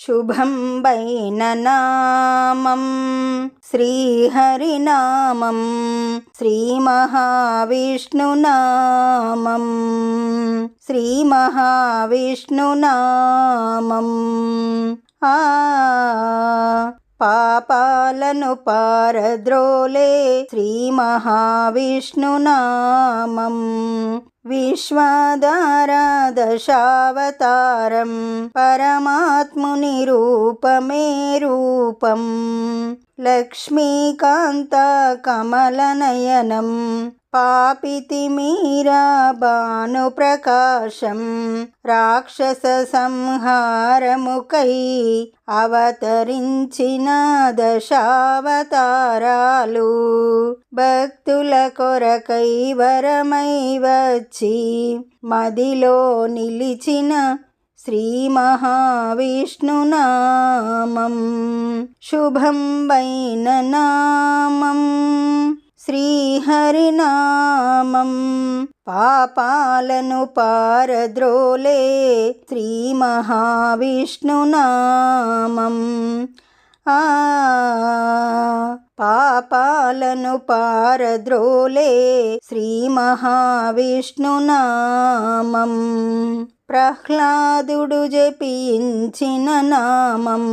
శుభం వైన నామం శ్రీహరినామం శ్రీమహావిష్ణునామం శ్రీమహావిష్ణునామం పాపాలను పారద్రోలే శ్రీ మహావిష్ణునామం విశ్వాధార దశావతారం పరమాత్ముని రూపమే రూపం లక్ష్మీకాంత కమలనయనం పాపితిమీరా భానుప్రకాశం రాక్షస సంహారముకై అవతరించిన దశావతారాలు భక్తుల కొరకై వరమై వచ్చి మదిలో నిలిచిన శ్రీ మహావిష్ణునామం శుభం వైన నామం శ్రీహరినామం పాపాలను పారద్రోలే శ్రీ మహావిష్ణునామం పాపాలను పారద్రోలే శ్రీ మహావిష్ణునామం ప్రహ్లాదుడు జపించిన నామం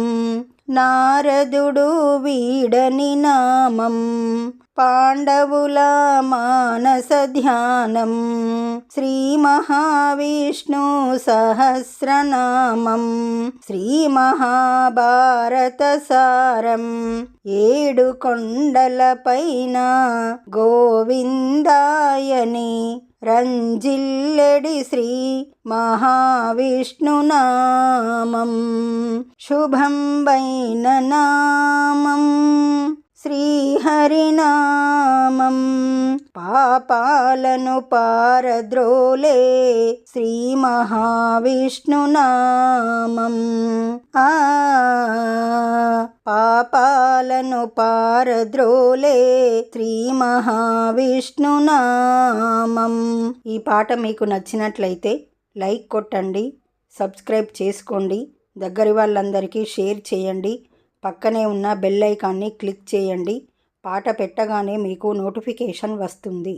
నారదుడు వీడని నామం పాండవుల మానస ధ్యానం శ్రీ మహావిష్ణు సహస్రనామం శ్రీ మహాభారత సారం 7 కొండలపైన గోవిందాయని రంజిల్లెడి శ్రీ మహావిష్ణునామం శుభం వైన నామం శ్రీహరినామం పాపాలను పారద్రోలే శ్రీ మహావిష్ణునామం పాపాలను పారద్రోలే శ్రీ మహావిష్ణునామం. ఈ పాట మీకు నచ్చినట్లయితే లైక్ కొట్టండి, సబ్స్క్రైబ్ చేసుకోండి, దగ్గరి వాళ్ళందరికీ షేర్ చేయండి, పక్కనే ఉన్న బెల్ ఐకాన్ని క్లిక్ చేయండి. పాట పెట్టగానే మీకు నోటిఫికేషన్ వస్తుంది.